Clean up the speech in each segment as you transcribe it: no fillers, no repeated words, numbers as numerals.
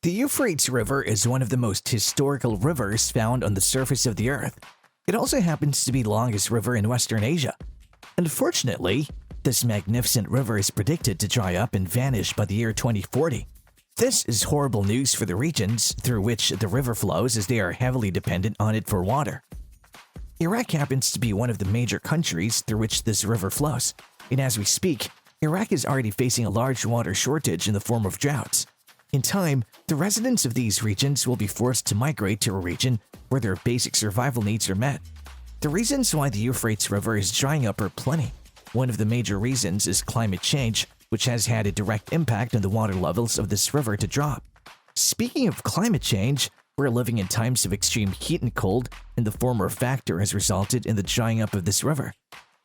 The Euphrates River is one of the most historical rivers found on the surface of the earth. It also happens to be the longest river in Western Asia. Unfortunately, this magnificent river is predicted to dry up and vanish by the year 2040. This is horrible news for the regions through which the river flows, as they are heavily dependent on it for water. Iraq happens to be one of the major countries through which this river flows, and as we speak, Iraq is already facing a large water shortage in the form of droughts. In time, the residents of these regions will be forced to migrate to a region where their basic survival needs are met. The reasons why the Euphrates River is drying up are plenty. One of the major reasons is climate change, which has had a direct impact on the water levels of this river to drop. Speaking of climate change, we're living in times of extreme heat and cold, and the former factor has resulted in the drying up of this river.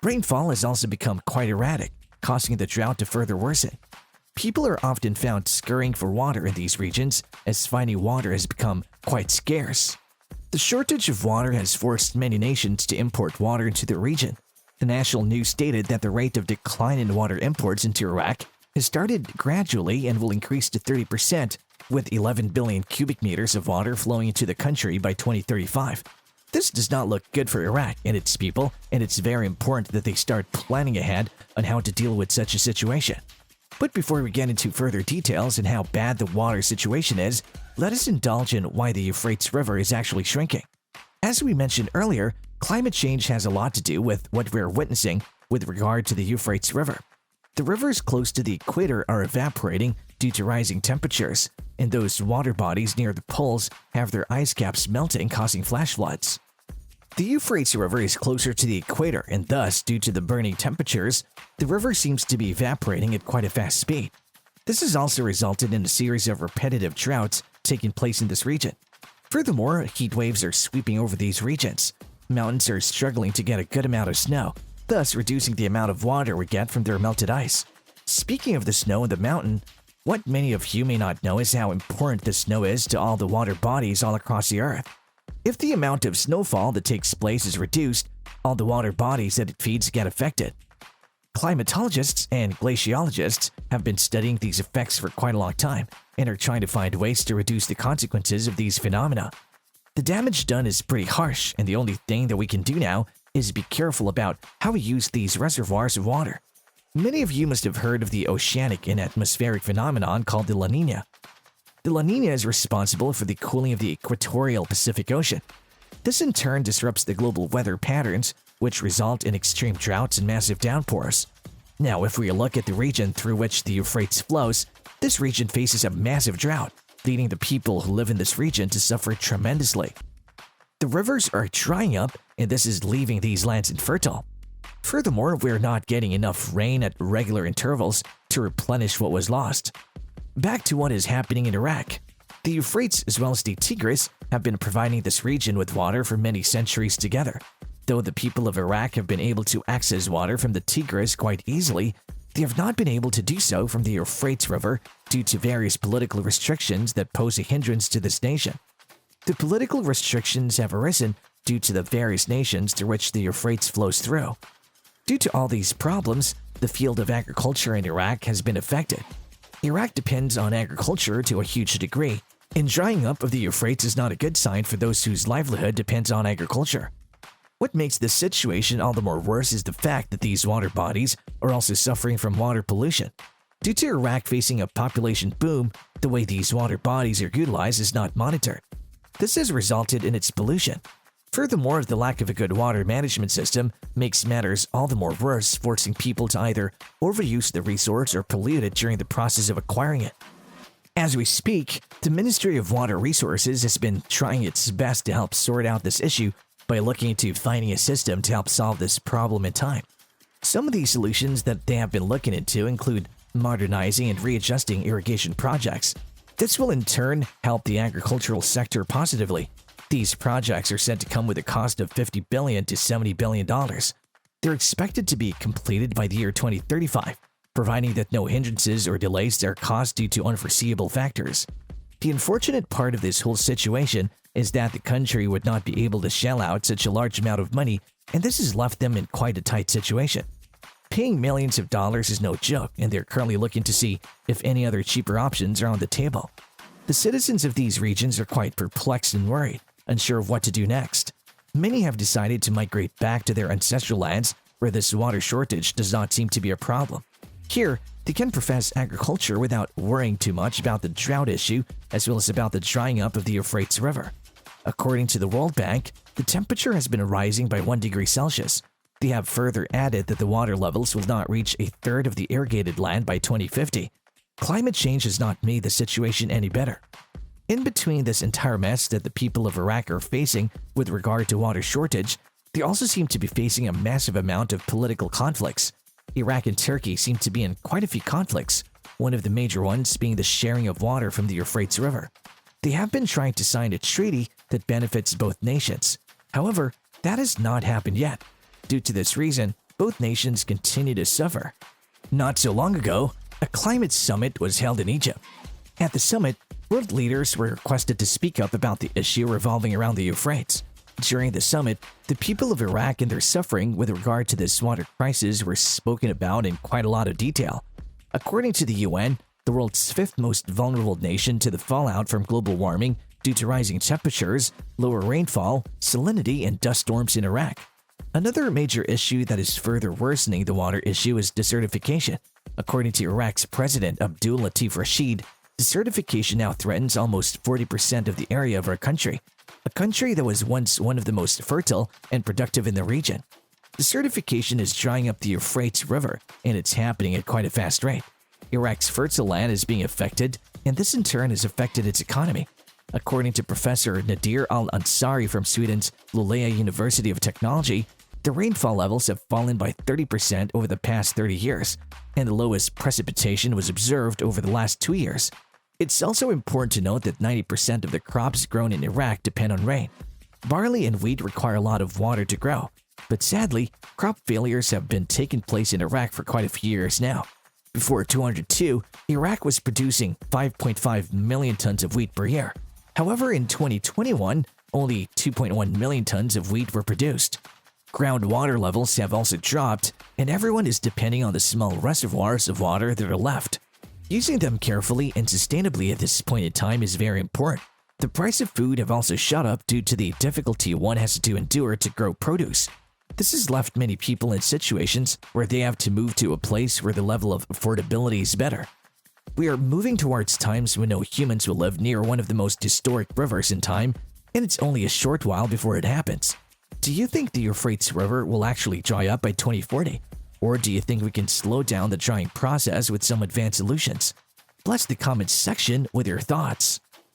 Rainfall has also become quite erratic, causing the drought to further worsen. People are often found scurrying for water in these regions, as finding water has become quite scarce. The shortage of water has forced many nations to import water into the region. The national news stated that the rate of decline in water imports into Iraq has started gradually and will increase to 30%, with 11 billion cubic meters of water flowing into the country by 2035. This does not look good for Iraq and its people, and it's very important that they start planning ahead on how to deal with such a situation. But before we get into further details on how bad the water situation is, let us indulge in why the Euphrates River is actually shrinking. As we mentioned earlier, climate change has a lot to do with what we're witnessing with regard to the Euphrates River. The rivers close to the equator are evaporating due to rising temperatures, and those water bodies near the poles have their ice caps melting, causing flash floods. The Euphrates River is closer to the equator, and thus, due to the burning temperatures, the river seems to be evaporating at quite a fast speed. This has also resulted in a series of repetitive droughts taking place in this region. Furthermore, heat waves are sweeping over these regions. Mountains are struggling to get a good amount of snow, thus reducing the amount of water we get from their melted ice. Speaking of the snow in the mountain, what many of you may not know is how important the snow is to all the water bodies all across the earth. If the amount of snowfall that takes place is reduced, all the water bodies that it feeds get affected. Climatologists and glaciologists have been studying these effects for quite a long time and are trying to find ways to reduce the consequences of these phenomena. The damage done is pretty harsh, and the only thing that we can do now is be careful about how we use these reservoirs of water. Many of you must have heard of the oceanic and atmospheric phenomenon called the La Niña. The La Niña is responsible for the cooling of the equatorial Pacific Ocean. This in turn disrupts the global weather patterns, which result in extreme droughts and massive downpours. Now, if we look at the region through which the Euphrates flows, this region faces a massive drought, leading the people who live in this region to suffer tremendously. The rivers are drying up, and this is leaving these lands infertile. Furthermore, we're not getting enough rain at regular intervals to replenish what was lost. Back to what is happening in Iraq. The Euphrates as well as the Tigris have been providing this region with water for many centuries together. Though the people of Iraq have been able to access water from the Tigris quite easily, they have not been able to do so from the Euphrates River due to various political restrictions that pose a hindrance to this nation. The political restrictions have arisen due to the various nations through which the Euphrates flows through. Due to all these problems, the field of agriculture in Iraq has been affected. Iraq depends on agriculture to a huge degree, and drying up of the Euphrates is not a good sign for those whose livelihood depends on agriculture. What makes this situation all the more worse is the fact that these water bodies are also suffering from water pollution. Due to Iraq facing a population boom, the way these water bodies are utilized is not monitored. This has resulted in its pollution. Furthermore, the lack of a good water management system makes matters all the more worse, forcing people to either overuse the resource or pollute it during the process of acquiring it. As we speak, the Ministry of Water Resources has been trying its best to help sort out this issue by looking into finding a system to help solve this problem in time. Some of these solutions that they have been looking into include modernizing and readjusting irrigation projects. This will in turn help the agricultural sector positively. These projects are said to come with a cost of $50 billion to $70 billion. They're expected to be completed by the year 2035, providing that no hindrances or delays are caused due to unforeseeable factors. The unfortunate part of this whole situation is that the country would not be able to shell out such a large amount of money, and this has left them in quite a tight situation. Paying millions of dollars is no joke, and they're currently looking to see if any other cheaper options are on the table. The citizens of these regions are quite perplexed and worried, unsure of what to do next. Many have decided to migrate back to their ancestral lands where this water shortage does not seem to be a problem. Here, they can profess agriculture without worrying too much about the drought issue as well as about the drying up of the Euphrates River. According to the World Bank, the temperature has been rising by 1 degree Celsius. They have further added that the water levels will not reach a third of the irrigated land by 2050. Climate change has not made the situation any better. In between this entire mess that the people of Iraq are facing with regard to water shortage, they also seem to be facing a massive amount of political conflicts. Iraq and Turkey seem to be in quite a few conflicts, one of the major ones being the sharing of water from the Euphrates River. They have been trying to sign a treaty that benefits both nations. However, that has not happened yet. Due to this reason, both nations continue to suffer. Not so long ago, a climate summit was held in Egypt. At the summit, world leaders were requested to speak up about the issue revolving around the Euphrates. During the summit, the people of Iraq and their suffering with regard to this water crisis were spoken about in quite a lot of detail. According to the UN, the world's fifth most vulnerable nation to the fallout from global warming due to rising temperatures, lower rainfall, salinity, and dust storms in Iraq. Another major issue that is further worsening the water issue is desertification. According to Iraq's President Abdul Latif Rashid, desertification now threatens almost 40% of the area of our country, a country that was once one of the most fertile and productive in the region. Desertification is drying up the Euphrates River, and it's happening at quite a fast rate. Iraq's fertile land is being affected, and this in turn has affected its economy. According to Professor Nadir Al-Ansari from Sweden's Luleå University of Technology, the rainfall levels have fallen by 30% over the past 30 years, and the lowest precipitation was observed over the last 2 years. It's also important to note that 90% of the crops grown in Iraq depend on rain. Barley and wheat require a lot of water to grow, but sadly, crop failures have been taking place in Iraq for quite a few years now. Before 2002, Iraq was producing 5.5 million tons of wheat per year. However, in 2021, only 2.1 million tons of wheat were produced. Groundwater levels have also dropped, and everyone is depending on the small reservoirs of water that are left. Using them carefully and sustainably at this point in time is very important. The price of food have also shot up due to the difficulty one has to endure to grow produce. This has left many people in situations where they have to move to a place where the level of affordability is better. We are moving towards times when no humans will live near one of the most historic rivers in time, and it's only a short while before it happens. Do you think the Euphrates River will actually dry up by 2040? Or do you think we can slow down the drying process with some advanced solutions? Bless the comments section with your thoughts.